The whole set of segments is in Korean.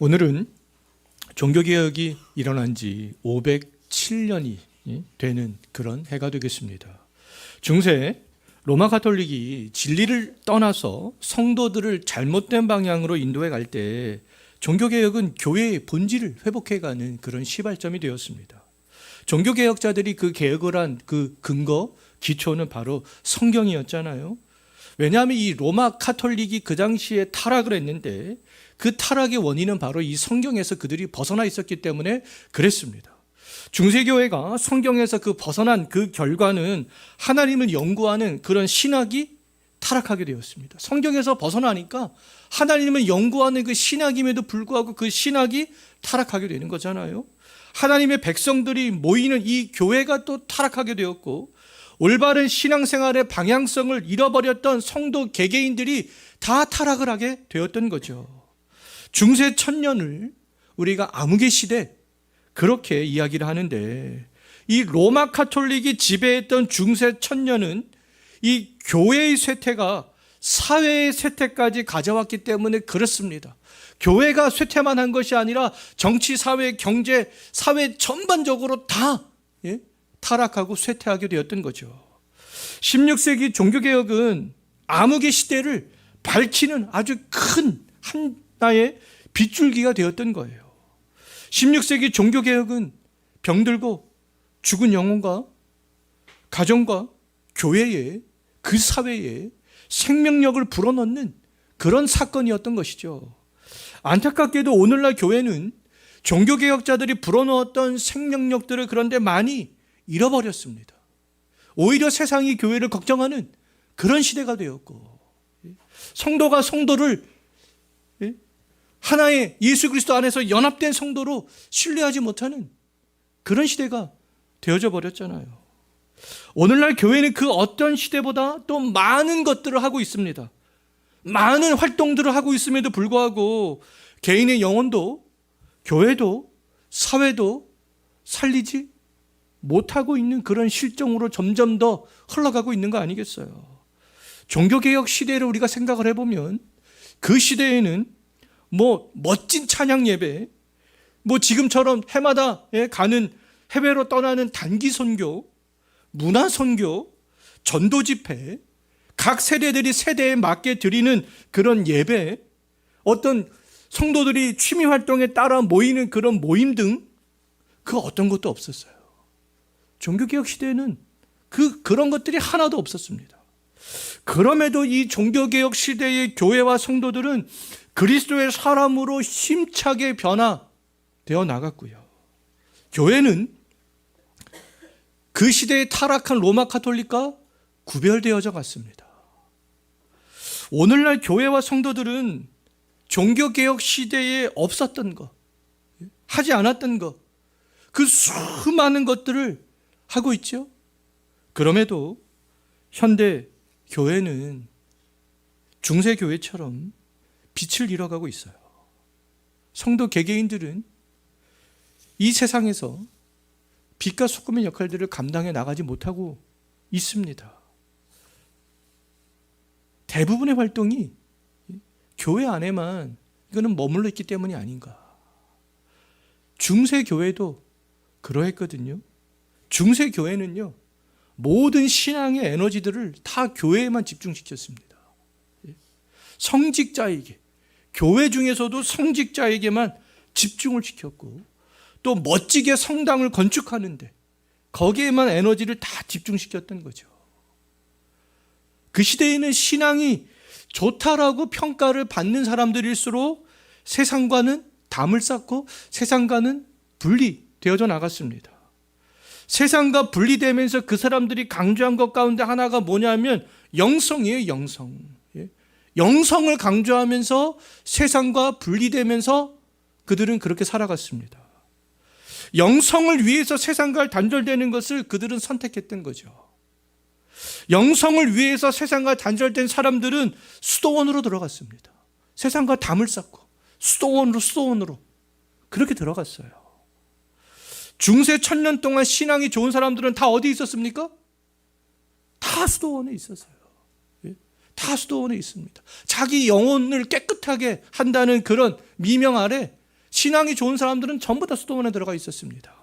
오늘은 종교개혁이 일어난 지 507년이 되는 그런 해가 되겠습니다. 중세 로마 가톨릭이 진리를 떠나서 성도들을 잘못된 방향으로 인도해 갈 때 종교개혁은 교회의 본질을 회복해가는 그런 시발점이 되었습니다. 종교개혁자들이 그 개혁을 한 그 근거, 기초는 바로 성경이었잖아요. 왜냐하면 이 로마 가톨릭이 그 당시에 타락을 했는데 그 타락의 원인은 바로 이 성경에서 그들이 벗어나 있었기 때문에 그랬습니다. 중세교회가 성경에서 그 벗어난 그 결과는 하나님을 연구하는 그런 신학이 타락하게 되었습니다. 성경에서 벗어나니까 하나님을 연구하는 그 신학임에도 불구하고 그 신학이 타락하게 되는 거잖아요. 하나님의 백성들이 모이는 이 교회가 또 타락하게 되었고, 올바른 신앙생활의 방향성을 잃어버렸던 성도 개개인들이 다 타락을 하게 되었던 거죠. 중세 천년을 우리가 암흑의 시대 그렇게 이야기를 하는데, 이 로마 가톨릭이 지배했던 중세 천년은 이 교회의 쇠퇴가 사회의 쇠퇴까지 가져왔기 때문에 그렇습니다. 교회가 쇠퇴만 한 것이 아니라 정치, 사회, 경제, 사회 전반적으로 다 타락하고 쇠퇴하게 되었던 거죠. 16세기 종교개혁은 암흑의 시대를 밝히는 아주 큰 하나의 빗줄기가 되었던 거예요. 16세기 종교개혁은 병들고 죽은 영혼과 가정과 교회에, 그 사회에 생명력을 불어넣는 그런 사건이었던 것이죠. 안타깝게도 오늘날 교회는 종교개혁자들이 불어넣었던 생명력들을 그런데 많이 잃어버렸습니다. 오히려 세상이 교회를 걱정하는 그런 시대가 되었고, 성도가 성도를 하나의 예수 그리스도 안에서 연합된 성도로 신뢰하지 못하는 그런 시대가 되어져 버렸잖아요. 오늘날 교회는 그 어떤 시대보다 또 많은 것들을 하고 있습니다. 많은 활동들을 하고 있음에도 불구하고 개인의 영혼도 교회도 사회도 살리지 못하고 있는 그런 실정으로 점점 더 흘러가고 있는 거 아니겠어요? 종교개혁 시대를 우리가 생각을 해보면 그 시대에는 멋진 찬양 예배, 지금처럼 해마다 가는 해외로 떠나는 단기 선교, 문화 선교, 전도 집회, 각 세대들이 세대에 맞게 드리는 그런 예배, 어떤 성도들이 취미 활동에 따라 모이는 그런 모임 등 그 어떤 것도 없었어요. 종교개혁 시대에는 그런 것들이 하나도 없었습니다. 그럼에도 이 종교개혁 시대의 교회와 성도들은 그리스도의 사람으로 힘차게 변화되어 나갔고요. 교회는 그 시대에 타락한 로마 가톨릭과 구별되어져 갔습니다. 오늘날 교회와 성도들은 종교개혁 시대에 없었던 것, 하지 않았던 것, 그 수많은 것들을 하고 있죠. 그럼에도 현대 교회는 중세 교회처럼 빛을 잃어가고 있어요. 성도 개개인들은 이 세상에서 빛과 소금의 역할들을 감당해 나가지 못하고 있습니다. 대부분의 활동이 교회 안에만 이거는 머물러 있기 때문이 아닌가. 중세 교회도 그러했거든요. 중세 교회는요, 모든 신앙의 에너지들을 다 교회에만 집중시켰습니다. 성직자에게, 교회 중에서도 성직자에게만 집중을 시켰고, 또 멋지게 성당을 건축하는데 거기에만 에너지를 다 집중시켰던 거죠. 그 시대에는 신앙이 좋다라고 평가를 받는 사람들일수록 세상과는 담을 쌓고 세상과는 분리되어져 나갔습니다. 세상과 분리되면서 그 사람들이 강조한 것 가운데 하나가 뭐냐면 영성이에요. 영성. 영성을 강조하면서 세상과 분리되면서 그들은 그렇게 살아갔습니다. 영성을 위해서 세상과 단절되는 것을 그들은 선택했던 거죠. 영성을 위해서 세상과 단절된 사람들은 수도원으로 들어갔습니다. 세상과 담을 쌓고 수도원으로 그렇게 들어갔어요. 중세 천년 동안 신앙이 좋은 사람들은 다 어디 있었습니까? 다 수도원에 있었어요. 다 수도원에 있습니다. 자기 영혼을 깨끗하게 한다는 그런 미명 아래 신앙이 좋은 사람들은 전부 다 수도원에 들어가 있었습니다.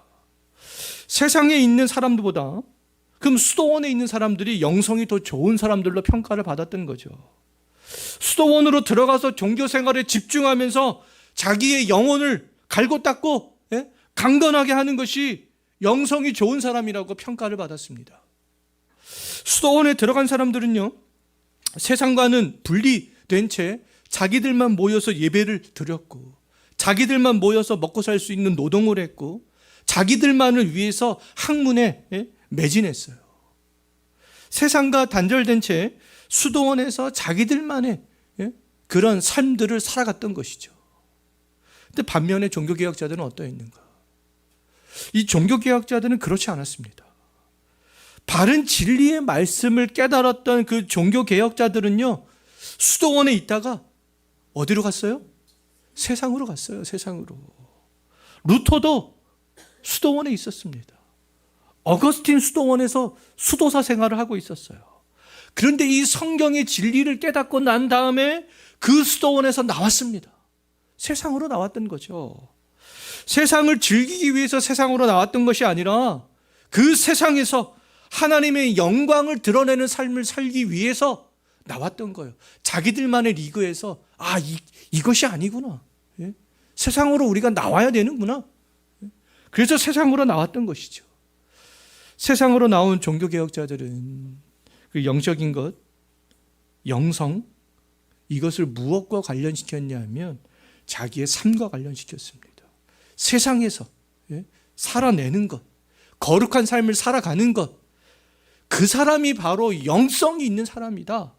세상에 있는 사람들보다 그럼 수도원에 있는 사람들이 영성이 더 좋은 사람들로 평가를 받았던 거죠. 수도원으로 들어가서 종교 생활에 집중하면서 자기의 영혼을 갈고 닦고 강건하게 하는 것이 영성이 좋은 사람이라고 평가를 받았습니다. 수도원에 들어간 사람들은요, 세상과는 분리된 채 자기들만 모여서 예배를 드렸고, 자기들만 모여서 먹고 살 수 있는 노동을 했고, 자기들만을 위해서 학문에 매진했어요. 세상과 단절된 채 수도원에서 자기들만의 그런 삶들을 살아갔던 것이죠. 근데 반면에 종교개혁자들은 어떠했는가? 이 종교개혁자들은 그렇지 않았습니다. 바른 진리의 말씀을 깨달았던 그 종교개혁자들은요, 수도원에 있다가 어디로 갔어요? 세상으로 갔어요. 세상으로. 루터도 수도원에 있었습니다. 어거스틴 수도원에서 수도사 생활을 하고 있었어요. 그런데 이 성경의 진리를 깨닫고 난 다음에 그 수도원에서 나왔습니다. 세상으로 나왔던 거죠. 세상을 즐기기 위해서 세상으로 나왔던 것이 아니라 그 세상에서 하나님의 영광을 드러내는 삶을 살기 위해서 나왔던 거예요. 자기들만의 리그에서 이것이 아니구나. 세상으로 우리가 나와야 되는구나. 그래서 세상으로 나왔던 것이죠. 세상으로 나온 종교개혁자들은 그 영적인 것, 영성, 이것을 무엇과 관련시켰냐면 자기의 삶과 관련시켰습니다. 세상에서 살아내는 것, 거룩한 삶을 살아가는 것, 그 사람이 바로 영성이 있는 사람이다.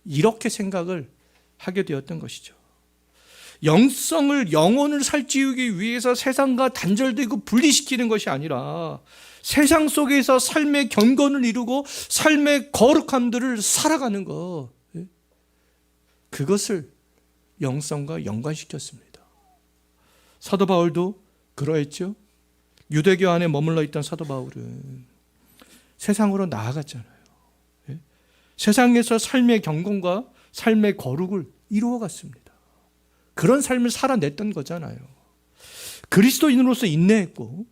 이렇게 생각을 하게 되었던 것이죠. 영혼을 살찌우기 위해서 세상과 단절되고 분리시키는 것이 아니라 세상 속에서 삶의 경건을 이루고 삶의 거룩함들을 살아가는 것, 그것을 영성과 연관시켰습니다. 사도 바울도 그러했죠. 유대교 안에 머물러 있던 사도 바울은 세상으로 나아갔잖아요. 세상에서 삶의 경건과 삶의 거룩을 이루어갔습니다. 그런 삶을 살아냈던 거잖아요. 그리스도인으로서 인내했고,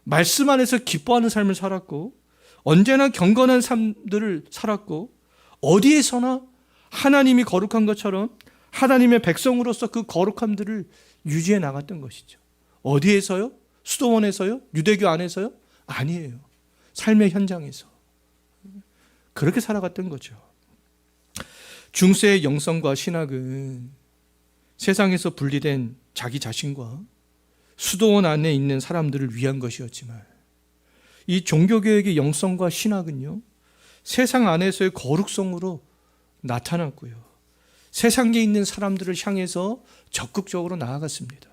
말씀 안에서 기뻐하는 삶을 살았고, 언제나 경건한 삶들을 살았고, 어디에서나 하나님이 거룩한 것처럼 하나님의 백성으로서 그 거룩함들을 유지해 나갔던 것이죠. 어디에서요? 수도원에서요? 유대교 안에서요? 아니에요. 삶의 현장에서. 그렇게 살아갔던 거죠. 중세의 영성과 신학은 세상에서 분리된 자기 자신과 수도원 안에 있는 사람들을 위한 것이었지만, 이 종교개혁의 영성과 신학은요, 세상 안에서의 거룩성으로 나타났고요, 세상에 있는 사람들을 향해서 적극적으로 나아갔습니다.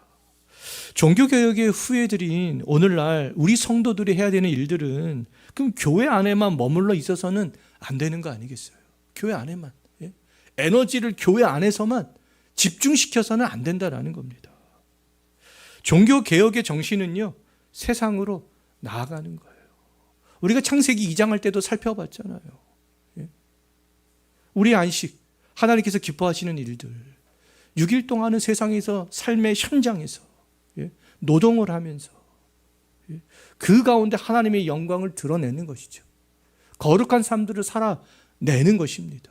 종교개혁의 후예들인 오늘날 우리 성도들이 해야 되는 일들은 그럼 교회 안에만 머물러 있어서는 안 되는 거 아니겠어요? 교회 안에만, 에너지를 교회 안에서만 집중시켜서는 안 된다라는 겁니다. 종교개혁의 정신은요, 세상으로 나아가는 거예요. 우리가 창세기 2장 할 때도 살펴봤잖아요. 우리 안식, 하나님께서 기뻐하시는 일들, 6일 동안은 세상에서 삶의 현장에서 노동을 하면서 그 가운데 하나님의 영광을 드러내는 것이죠. 거룩한 삶들을 살아내는 것입니다.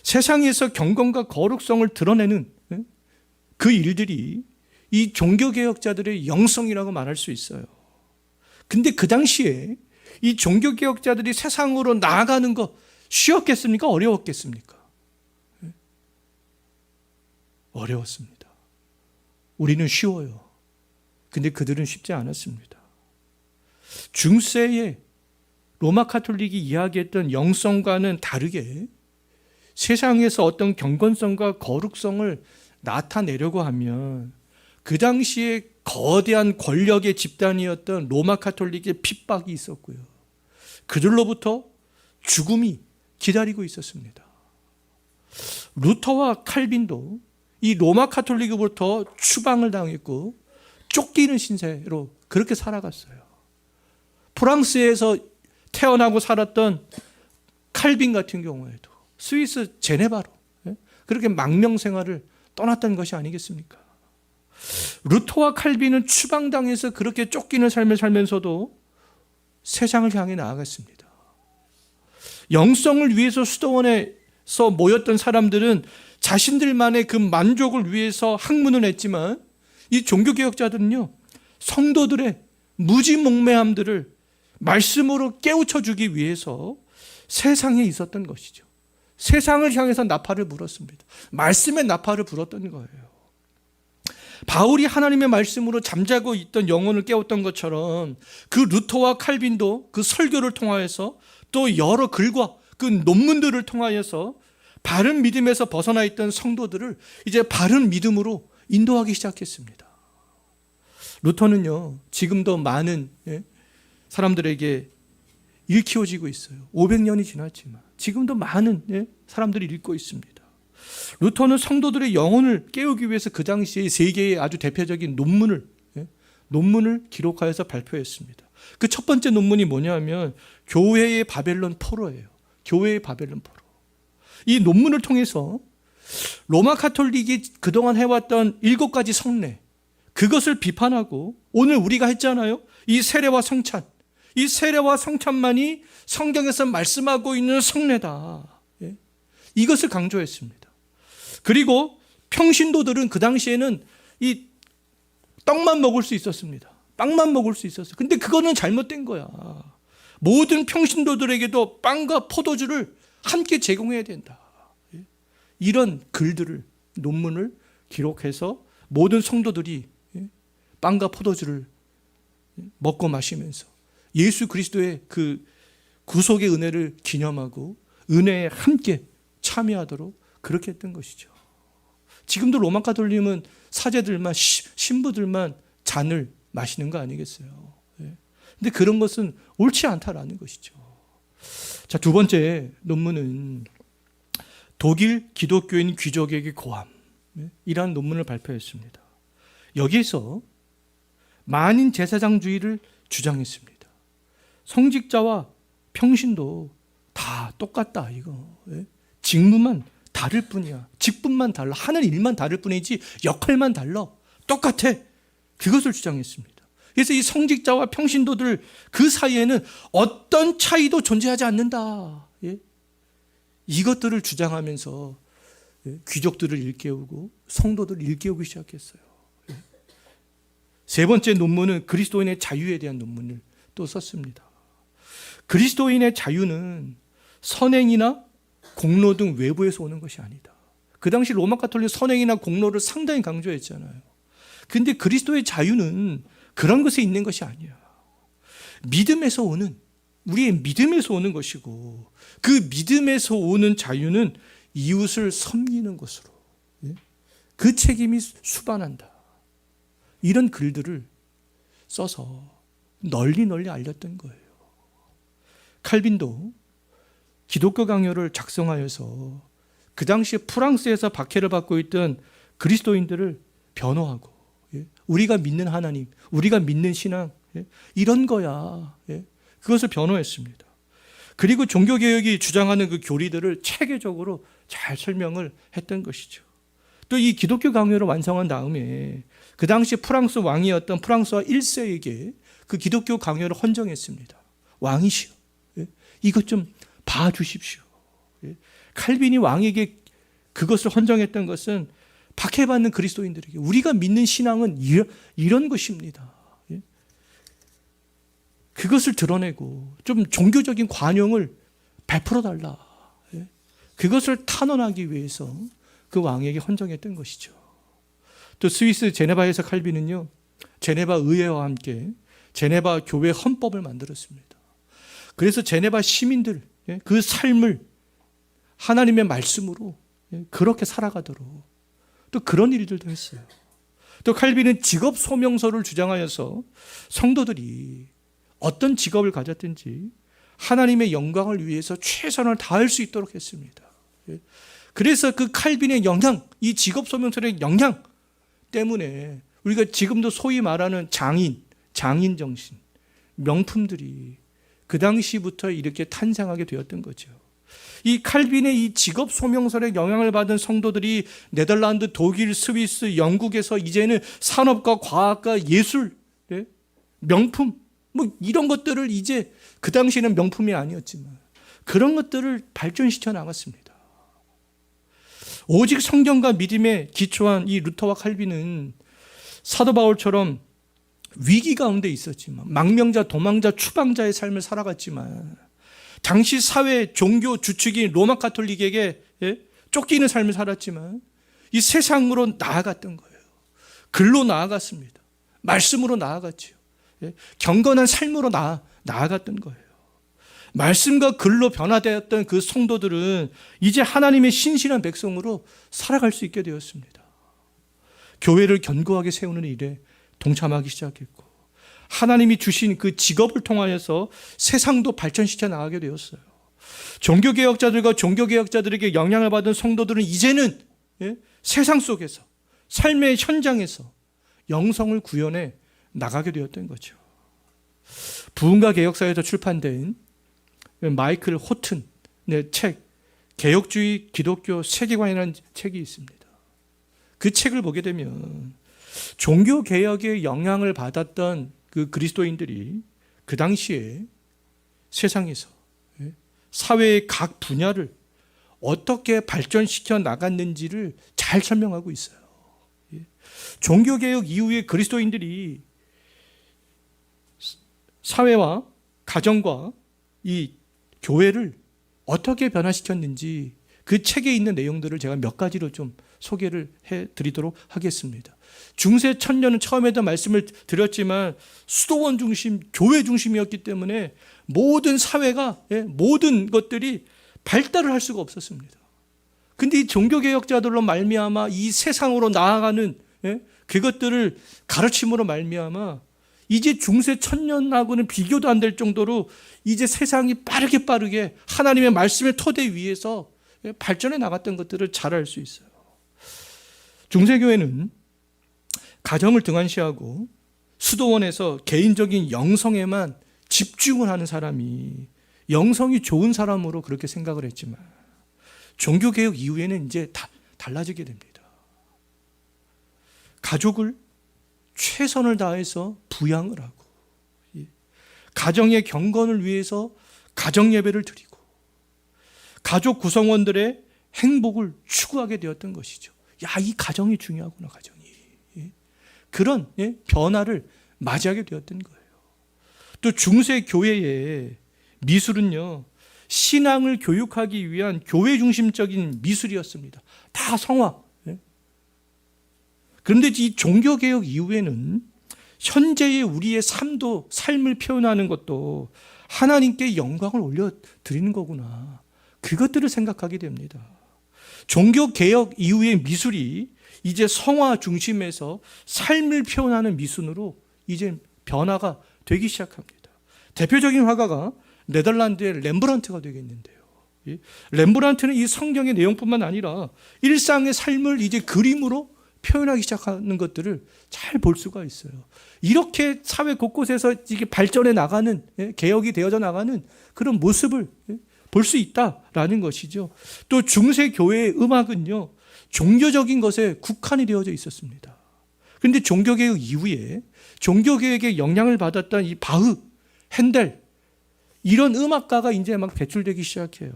세상에서 경건과 거룩성을 드러내는 그 일들이 이 종교개혁자들의 영성이라고 말할 수 있어요. 근데 그 당시에 이 종교개혁자들이 세상으로 나아가는 거 쉬웠겠습니까? 어려웠겠습니까? 어려웠습니다. 우리는 쉬워요. 근데 그들은 쉽지 않았습니다. 중세의 로마 카톨릭이 이야기했던 영성과는 다르게 세상에서 어떤 경건성과 거룩성을 나타내려고 하면 그 당시에 거대한 권력의 집단이었던 로마 카톨릭의 핍박이 있었고요, 그들로부터 죽음이 기다리고 있었습니다. 루터와 칼빈도 이 로마 카톨릭으로부터 추방을 당했고 쫓기는 신세로 그렇게 살아갔어요. 프랑스에서 태어나고 살았던 칼빈 같은 경우에도 스위스 제네바로 그렇게 망명 생활을 떠났던 것이 아니겠습니까? 루터와 칼빈은 추방당해서 그렇게 쫓기는 삶을 살면서도 세상을 향해 나아갔습니다. 영성을 위해서 수도원에서 모였던 사람들은 자신들만의 그 만족을 위해서 학문을 했지만 이 종교개혁자들은요, 성도들의 무지몽매함들을 말씀으로 깨우쳐주기 위해서 세상에 있었던 것이죠. 세상을 향해서 나팔을 불었습니다. 말씀의 나팔을 불었던 거예요. 바울이 하나님의 말씀으로 잠자고 있던 영혼을 깨웠던 것처럼 그 루터와 칼빈도 그 설교를 통하여서 또 여러 글과 그 논문들을 통하여서 바른 믿음에서 벗어나 있던 성도들을 이제 바른 믿음으로 인도하기 시작했습니다. 루터는요, 지금도 많은 사람들에게 일키워지고 있어요. 500년이 지났지만 지금도 많은 사람들이 읽고 있습니다. 루터는 성도들의 영혼을 깨우기 위해서 그 당시에 세 개의 아주 대표적인 논문을 기록하여서 발표했습니다. 그 첫 번째 논문이 뭐냐면 교회의 바벨론 포로예요. 교회의 바벨론 포로. 이 논문을 통해서 로마 카톨릭이 그동안 해왔던 7가지 성례, 그것을 비판하고 오늘 우리가 했잖아요. 이 세례와 성찬, 이 세례와 성찬만이 성경에서 말씀하고 있는 성례다. 이것을 강조했습니다. 그리고 평신도들은 그 당시에는 이 떡만 먹을 수 있었습니다. 빵만 먹을 수 있었어요. 근데 그거는 잘못된 거야. 모든 평신도들에게도 빵과 포도주를 함께 제공해야 된다. 이런 글들을, 논문을 기록해서 모든 성도들이 빵과 포도주를 먹고 마시면서 예수 그리스도의 그 구속의 은혜를 기념하고 은혜에 함께 참여하도록 그렇게 했던 것이죠. 지금도 로마 가톨릭은 사제들만, 신부들만 잔을 마시는 거 아니겠어요? 근데 그런 것은 옳지 않다라는 것이죠. 자, 두 번째 논문은 독일 기독교인 귀족에게 고함, 이라는 논문을 발표했습니다. 여기에서 만인 제사장주의를 주장했습니다. 성직자와 평신도 다 똑같다, 이거. 직무만 다를 뿐이야. 직분만 달라. 하는 일만 다를 뿐이지 역할만 달라. 똑같아. 그것을 주장했습니다. 그래서 이 성직자와 평신도들 그 사이에는 어떤 차이도 존재하지 않는다. 이것들을 주장하면서 귀족들을 일깨우고 성도들을 일깨우기 시작했어요. 세 번째 논문은 그리스도인의 자유에 대한 논문을 또 썼습니다. 그리스도인의 자유는 선행이나 공로 등 외부에서 오는 것이 아니다. 그 당시 로마 가톨릭 선행이나 공로를 상당히 강조했잖아요. 근데 그리스도의 자유는 그런 것에 있는 것이 아니야. 믿음에서 오는, 우리의 믿음에서 오는 것이고, 그 믿음에서 오는 자유는 이웃을 섬기는 것으로 그 책임이 수반한다. 이런 글들을 써서 널리 알렸던 거예요. 칼빈도 기독교 강요를 작성하여서 그 당시에 프랑스에서 박해를 받고 있던 그리스도인들을 변호하고, 우리가 믿는 하나님, 우리가 믿는 신앙, 이런 거야. 그것을 변호했습니다. 그리고 종교개혁이 주장하는 그 교리들을 체계적으로 잘 설명을 했던 것이죠. 또 이 기독교 강요를 완성한 다음에 그 당시 프랑스 왕이었던 프랑스와 1세에게 그 기독교 강요를 헌정했습니다. 왕이시여, 이것 좀 봐주십시오. 칼빈이 왕에게 그것을 헌정했던 것은 박해받는 그리스도인들에게 우리가 믿는 신앙은 이런 것입니다. 그것을 드러내고 좀 종교적인 관용을 베풀어달라. 그것을 탄원하기 위해서 그 왕에게 헌정했던 것이죠. 또 스위스 제네바에서 칼빈은요, 제네바 의회와 함께 제네바 교회 헌법을 만들었습니다. 그래서 제네바 시민들 그 삶을 하나님의 말씀으로 그렇게 살아가도록 또 그런 일들도 했어요. 또 칼빈은 직업 소명서를 주장하여서 성도들이 어떤 직업을 가졌든지 하나님의 영광을 위해서 최선을 다할 수 있도록 했습니다. 그래서 그 칼빈의 영향, 이 직업 소명서의 영향 때문에 우리가 지금도 소위 말하는 장인 정신, 명품들이 그 당시부터 이렇게 탄생하게 되었던 거죠. 이 칼빈의 이 직업 소명설에 영향을 받은 성도들이 네덜란드, 독일, 스위스, 영국에서 이제는 산업과 과학과 예술, 명품, 뭐 이런 것들을 이제 그 당시에는 명품이 아니었지만 그런 것들을 발전시켜 나갔습니다. 오직 성경과 믿음에 기초한 이 루터와 칼빈은 사도 바울처럼 위기 가운데 있었지만 망명자, 도망자, 추방자의 삶을 살아갔지만 당시 사회 종교 주축인 로마 가톨릭에게 쫓기는 삶을 살았지만 이 세상으로 나아갔던 거예요. 글로 나아갔습니다. 말씀으로 나아갔지요. 경건한 삶으로 나아갔던 거예요. 말씀과 글로 변화되었던 그 성도들은 이제 하나님의 신실한 백성으로 살아갈 수 있게 되었습니다. 교회를 견고하게 세우는 일에 동참하기 시작했고 하나님이 주신 그 직업을 통하여서 세상도 발전시켜 나가게 되었어요. 종교개혁자들과 종교개혁자들에게 영향을 받은 성도들은 이제는 세상 속에서 삶의 현장에서 영성을 구현해 나가게 되었던 거죠. 부흥과 개혁사에서 출판된 마이클 호튼의 책 개혁주의 기독교 세계관이라는 책이 있습니다. 그 책을 보게 되면 종교개혁의 영향을 받았던 그 그리스도인들이 그 당시에 세상에서 사회의 각 분야를 어떻게 발전시켜 나갔는지를 잘 설명하고 있어요. 종교개혁 이후에 그리스도인들이 사회와 가정과 이 교회를 어떻게 변화시켰는지 그 책에 있는 내용들을 제가 몇 가지로 좀 소개를 해드리도록 하겠습니다. 중세 천년은 처음에도 말씀을 드렸지만 수도원 중심, 교회 중심이었기 때문에 모든 사회가 모든 것들이 발달을 할 수가 없었습니다. 근데 이 종교개혁자들로 말미암아 이 세상으로 나아가는 그것들을 가르침으로 말미암아 이제 중세 천년하고는 비교도 안 될 정도로 이제 세상이 빠르게 하나님의 말씀의 토대 위에서 발전해 나갔던 것들을 잘 알 수 있어요. 중세교회는 가정을 등한시하고 수도원에서 개인적인 영성에만 집중을 하는 사람이 영성이 좋은 사람으로 그렇게 생각을 했지만 종교개혁 이후에는 이제 달라지게 됩니다. 가족을 최선을 다해서 부양을 하고 가정의 경건을 위해서 가정예배를 드리고 가족 구성원들의 행복을 추구하게 되었던 것이죠. 이 가정이 중요하구나, 가정이. 그런 변화를 맞이하게 되었던 거예요. 또 중세 교회의 미술은요, 신앙을 교육하기 위한 교회 중심적인 미술이었습니다. 다 성화. 그런데 이 종교개혁 이후에는 현재의 우리의 삶을 표현하는 것도 하나님께 영광을 올려드리는 거구나. 그것들을 생각하게 됩니다. 종교개혁 이후의 미술이 이제 성화 중심에서 삶을 표현하는 미술으로 이제 변화가 되기 시작합니다. 대표적인 화가가 네덜란드의 렘브란트가 되겠는데요. 렘브란트는 이 성경의 내용뿐만 아니라 일상의 삶을 이제 그림으로 표현하기 시작하는 것들을 잘 볼 수가 있어요. 이렇게 사회 곳곳에서 이게 발전해 나가는, 개혁이 되어져 나가는 그런 모습을 볼 수 있다라는 것이죠. 또 중세 교회의 음악은요, 종교적인 것에 국한이 되어져 있었습니다. 그런데 종교개혁 이후에 종교개혁의 영향을 받았던 이 바흐, 핸델 이런 음악가가 이제 막 배출되기 시작해요.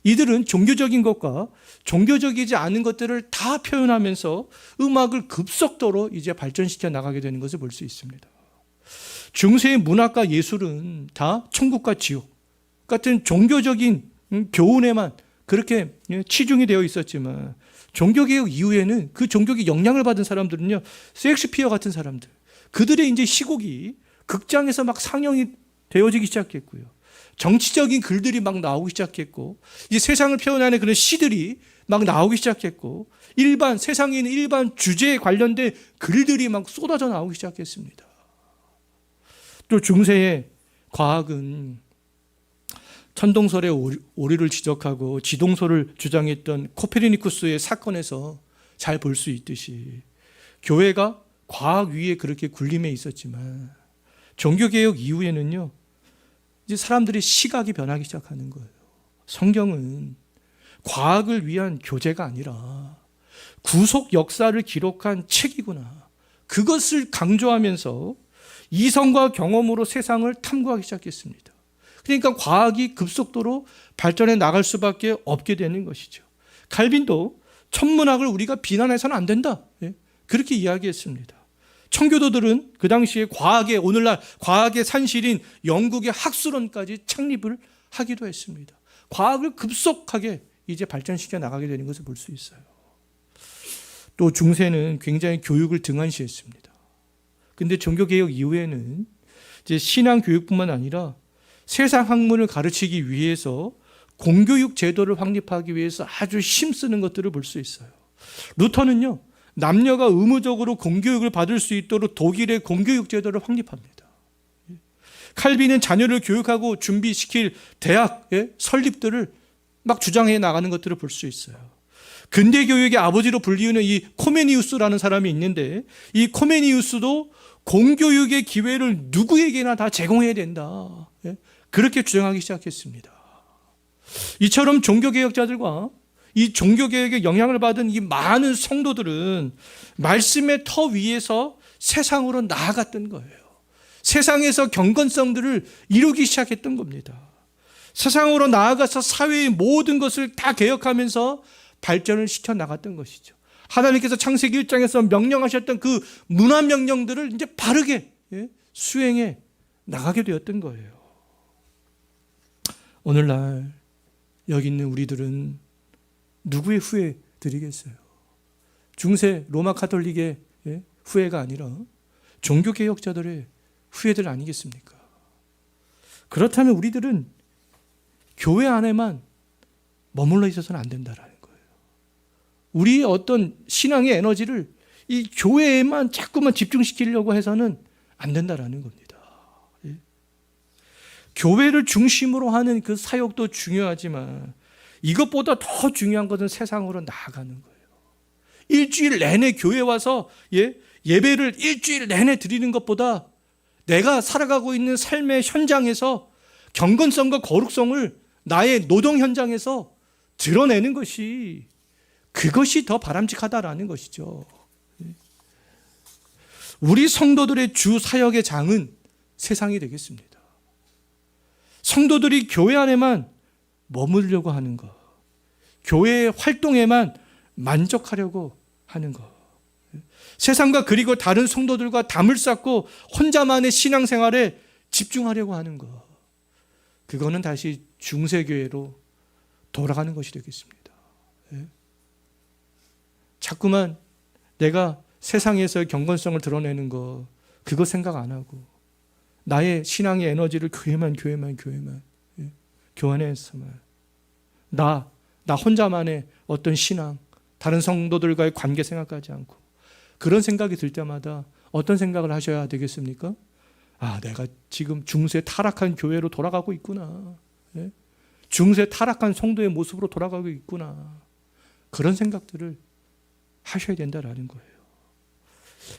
이들은 종교적인 것과 종교적이지 않은 것들을 다 표현하면서 음악을 급속도로 이제 발전시켜 나가게 되는 것을 볼 수 있습니다. 중세의 문학과 예술은 다 천국과 지옥 같은 종교적인 교훈에만 그렇게 치중이 되어 있었지만 종교개혁 이후에는 그 종교의 영향을 받은 사람들은요, 셰익스피어 같은 사람들, 그들의 이제 시곡이 극장에서 막 상영이 되어지기 시작했고요. 정치적인 글들이 막 나오기 시작했고, 이제 세상을 표현하는 그런 시들이 막 나오기 시작했고, 세상에 있는 일반 주제에 관련된 글들이 막 쏟아져 나오기 시작했습니다. 또 중세의 과학은 천동설의 오류를 지적하고 지동설을 주장했던 코페르니쿠스의 사건에서 잘 볼 수 있듯이 교회가 과학 위에 그렇게 군림해 있었지만 종교개혁 이후에는요, 이제 사람들의 시각이 변하기 시작하는 거예요. 성경은 과학을 위한 교재가 아니라 구속 역사를 기록한 책이구나. 그것을 강조하면서 이성과 경험으로 세상을 탐구하기 시작했습니다. 그러니까 과학이 급속도로 발전해 나갈 수밖에 없게 되는 것이죠. 칼빈도 천문학을 우리가 비난해서는 안 된다. 그렇게 이야기했습니다. 청교도들은 그 당시에 오늘날 과학의 산실인 영국의 학술원까지 창립을 하기도 했습니다. 과학을 급속하게 이제 발전시켜 나가게 되는 것을 볼 수 있어요. 또 중세는 굉장히 교육을 등한시했습니다. 근데 종교개혁 이후에는 이제 신앙 교육뿐만 아니라 세상 학문을 가르치기 위해서 공교육 제도를 확립하기 위해서 아주 힘쓰는 것들을 볼 수 있어요. 루터는요, 남녀가 의무적으로 공교육을 받을 수 있도록 독일의 공교육 제도를 확립합니다. 칼빈은 자녀를 교육하고 준비시킬 대학의 설립들을 막 주장해 나가는 것들을 볼 수 있어요. 근대 교육의 아버지로 불리우는 이 코메니우스라는 사람이 있는데, 이 코메니우스도 공교육의 기회를 누구에게나 다 제공해야 된다. 그렇게 주장하기 시작했습니다. 이처럼 종교개혁자들과 이 종교개혁의 영향을 받은 이 많은 성도들은 말씀의 터 위에서 세상으로 나아갔던 거예요. 세상에서 경건성들을 이루기 시작했던 겁니다. 세상으로 나아가서 사회의 모든 것을 다 개혁하면서 발전을 시켜 나갔던 것이죠. 하나님께서 창세기 1장에서 명령하셨던 그 문화 명령들을 이제 바르게 수행해 나가게 되었던 거예요. 오늘날 여기 있는 우리들은 누구의 후회 드리겠어요? 중세 로마 가톨릭의 후회가 아니라 종교개혁자들의 후회들 아니겠습니까? 그렇다면 우리들은 교회 안에만 머물러 있어서는 안 된다라는 거예요. 우리의 어떤 신앙의 에너지를 이 교회에만 자꾸만 집중시키려고 해서는 안 된다라는 겁니다. 교회를 중심으로 하는 그 사역도 중요하지만 이것보다 더 중요한 것은 세상으로 나아가는 거예요. 일주일 내내 교회 와서 예배를 일주일 내내 드리는 것보다 내가 살아가고 있는 삶의 현장에서 경건성과 거룩성을 나의 노동 현장에서 드러내는 것이, 그것이 더 바람직하다라는 것이죠. 우리 성도들의 주 사역의 장은 세상이 되겠습니다. 성도들이 교회 안에만 머무르려고 하는 것, 교회의 활동에만 만족하려고 하는 것, 세상과 그리고 다른 성도들과 담을 쌓고 혼자만의 신앙생활에 집중하려고 하는 것, 그거는 다시 중세교회로 돌아가는 것이 되겠습니다. 자꾸만 내가 세상에서 경건성을 드러내는 것, 그거 생각 안 하고 나의 신앙의 에너지를 교회만 교환해서만 나 혼자만의 어떤 신앙, 다른 성도들과의 관계 생각하지 않고 그런 생각이 들 때마다 어떤 생각을 하셔야 되겠습니까? 아, 내가 지금 중세 타락한 교회로 돌아가고 있구나. 중세 타락한 성도의 모습으로 돌아가고 있구나. 그런 생각들을 하셔야 된다라는 거예요.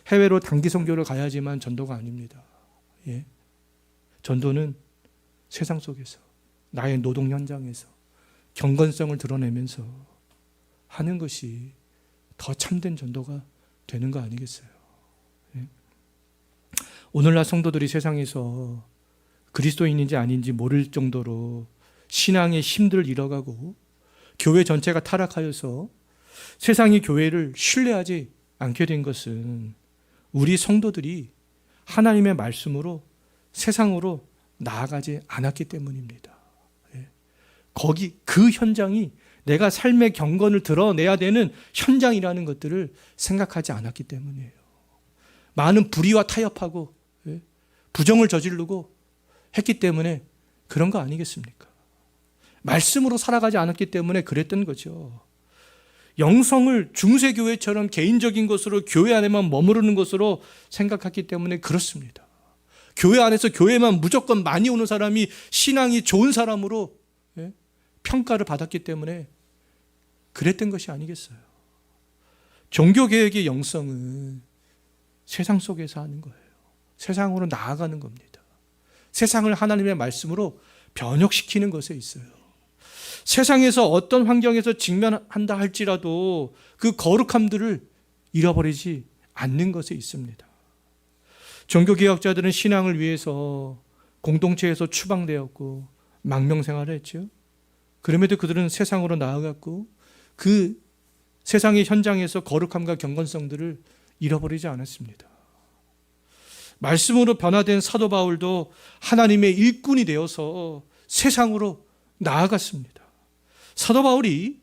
해외로 단기 선교를 가야지만 전도가 아닙니다. 전도는 세상 속에서 나의 노동 현장에서 경건성을 드러내면서 하는 것이 더 참된 전도가 되는 거 아니겠어요? 오늘날 성도들이 세상에서 그리스도인인지 아닌지 모를 정도로 신앙의 힘들을 잃어가고 교회 전체가 타락하여서 세상이 교회를 신뢰하지 않게 된 것은 우리 성도들이 하나님의 말씀으로 세상으로 나아가지 않았기 때문입니다. 그 현장이 내가 삶의 경건을 드러내야 되는 현장이라는 것들을 생각하지 않았기 때문이에요. 많은 불의와 타협하고 부정을 저지르고 했기 때문에 그런 거 아니겠습니까? 말씀으로 살아가지 않았기 때문에 그랬던 거죠. 영성을 중세교회처럼 개인적인 것으로 교회 안에만 머무르는 것으로 생각했기 때문에 그렇습니다. 교회 안에서 교회만 무조건 많이 오는 사람이 신앙이 좋은 사람으로 평가를 받았기 때문에 그랬던 것이 아니겠어요. 종교개혁의 영성은 세상 속에서 하는 거예요. 세상으로 나아가는 겁니다. 세상을 하나님의 말씀으로 변혁시키는 것에 있어요. 세상에서 어떤 환경에서 직면한다 할지라도 그 거룩함들을 잃어버리지 않는 것에 있습니다. 종교개혁자들은 신앙을 위해서 공동체에서 추방되었고 망명생활을 했죠. 그럼에도 그들은 세상으로 나아갔고 그 세상의 현장에서 거룩함과 경건성들을 잃어버리지 않았습니다. 말씀으로 변화된 사도 바울도 하나님의 일꾼이 되어서 세상으로 나아갔습니다. 사도 바울이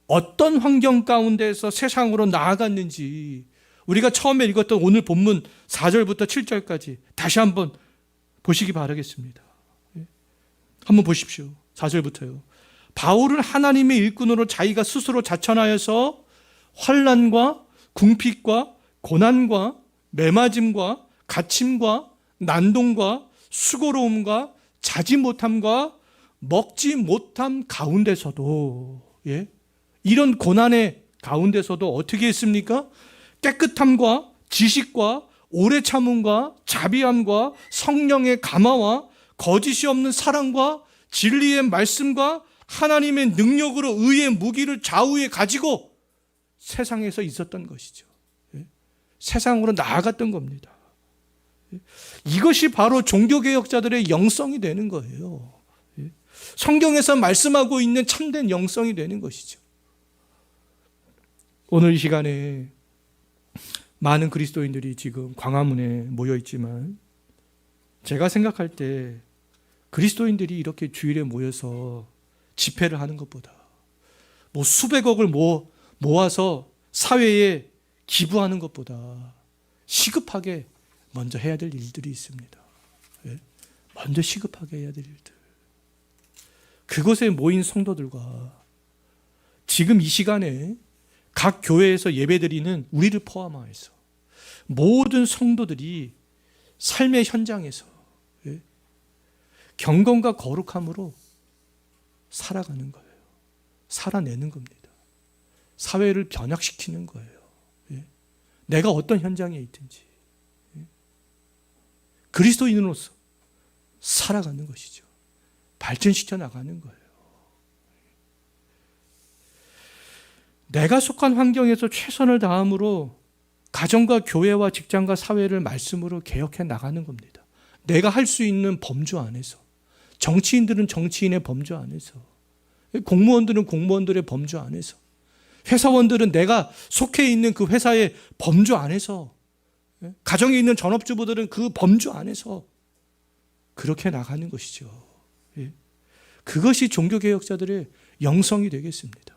어떤 환경 가운데서 세상으로 나아갔는지 우리가 처음에 읽었던 오늘 본문 4절부터 7절까지 다시 한번 보시기 바라겠습니다. 한번 보십시오. 4절부터요. 바울은 하나님의 일꾼으로 자기가 스스로 자천하여서 환난과 궁핍과 고난과 매맞음과 갇힘과 난동과 수고로움과 자지 못함과 먹지 못함 가운데서도 이런 고난의 가운데서도 어떻게 했습니까? 깨끗함과 지식과 오래 참음과 자비함과 성령의 감화와 거짓이 없는 사랑과 진리의 말씀과 하나님의 능력으로 의의 무기를 좌우에 가지고 세상에서 있었던 것이죠. 세상으로 나아갔던 겁니다. 이것이 바로 종교개혁자들의 영성이 되는 거예요. 성경에서 말씀하고 있는 참된 영성이 되는 것이죠. 오늘 이 시간에 많은 그리스도인들이 지금 광화문에 모여 있지만 제가 생각할 때 그리스도인들이 이렇게 주일에 모여서 집회를 하는 것보다 뭐 수백억을 모아서 사회에 기부하는 것보다 시급하게 먼저 해야 될 일들이 있습니다. 먼저 시급하게 해야 될 일들. 그곳에 모인 성도들과 지금 이 시간에 각 교회에서 예배드리는 우리를 포함하여서 모든 성도들이 삶의 현장에서 경건과 거룩함으로 살아가는 거예요. 살아내는 겁니다. 사회를 변혁시키는 거예요. 내가 어떤 현장에 있든지 그리스도인으로서 살아가는 것이죠. 발전시켜 나가는 거예요. 내가 속한 환경에서 최선을 다함으로 가정과 교회와 직장과 사회를 말씀으로 개혁해 나가는 겁니다. 내가 할 수 있는 범주 안에서, 정치인들은 정치인의 범주 안에서, 공무원들은 공무원들의 범주 안에서, 회사원들은 내가 속해 있는 그 회사의 범주 안에서, 가정에 있는 전업주부들은 그 범주 안에서 그렇게 나가는 것이죠. 그것이 종교개혁자들의 영성이 되겠습니다.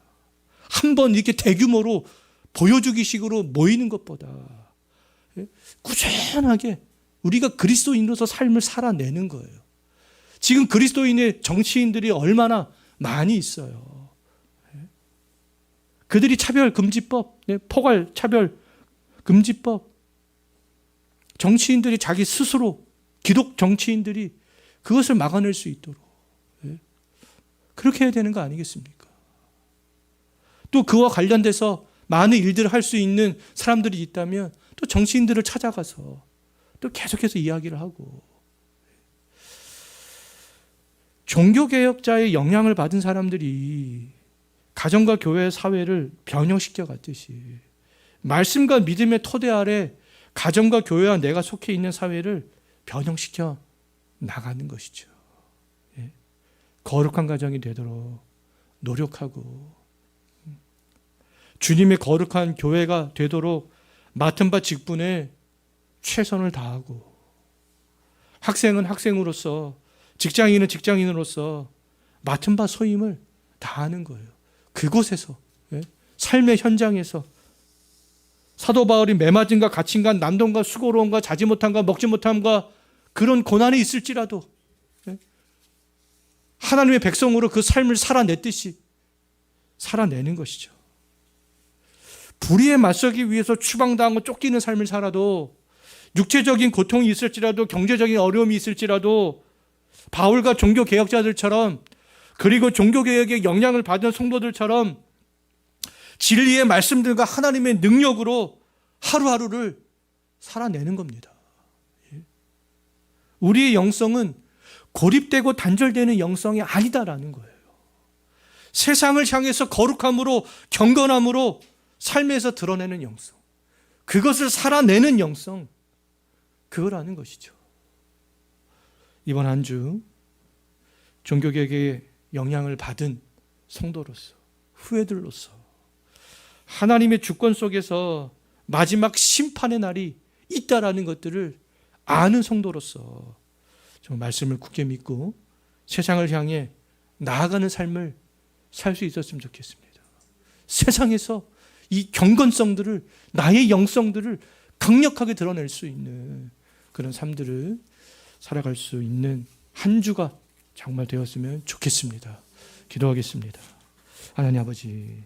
한번 이렇게 대규모로 보여주기식으로 모이는 것보다 꾸준하게 우리가 그리스도인으로서 삶을 살아내는 거예요. 지금 그리스도인의 정치인들이 얼마나 많이 있어요. 그들이 차별금지법, 포괄 차별금지법, 정치인들이 자기 스스로, 기독 정치인들이 그것을 막아낼 수 있도록 그렇게 해야 되는 거 아니겠습니까? 또 그와 관련돼서 많은 일들을 할 수 있는 사람들이 있다면 또 정치인들을 찾아가서 또 계속해서 이야기를 하고, 종교개혁자의 영향을 받은 사람들이 가정과 교회 사회를 변형시켜 갔듯이 말씀과 믿음의 토대 아래 가정과 교회와 내가 속해 있는 사회를 변형시켜 나가는 것이죠. 거룩한 가정이 되도록 노력하고 주님의 거룩한 교회가 되도록 맡은 바 직분에 최선을 다하고, 학생은 학생으로서, 직장인은 직장인으로서 맡은 바 소임을 다하는 거예요. 그곳에서, 삶의 현장에서 사도 바울이 매맞음과 갇힘과 난동과 수고로움과 자지 못함과 먹지 못함과 그런 고난이 있을지라도 하나님의 백성으로 그 삶을 살아냈듯이 살아내는 것이죠. 불의에 맞서기 위해서 추방당하고 쫓기는 삶을 살아도, 육체적인 고통이 있을지라도, 경제적인 어려움이 있을지라도 바울과 종교개혁자들처럼, 그리고 종교개혁의 영향을 받은 성도들처럼 진리의 말씀들과 하나님의 능력으로 하루하루를 살아내는 겁니다. 우리의 영성은 고립되고 단절되는 영성이 아니다라는 거예요. 세상을 향해서 거룩함으로, 경건함으로 삶에서 드러내는 영성, 그것을 살아내는 영성, 그걸 아는 것이죠. 이번 한 주 종교개혁의 영향을 받은 성도로서, 후회들로서 하나님의 주권 속에서 마지막 심판의 날이 있다라는 것들을 아는 성도로서 정말 말씀을 굳게 믿고 세상을 향해 나아가는 삶을 살 수 있었으면 좋겠습니다. 세상에서 이 경건성들을, 나의 영성들을 강력하게 드러낼 수 있는 그런 삶들을 살아갈 수 있는 한 주가 정말 되었으면 좋겠습니다. 기도하겠습니다. 하나님 아버지,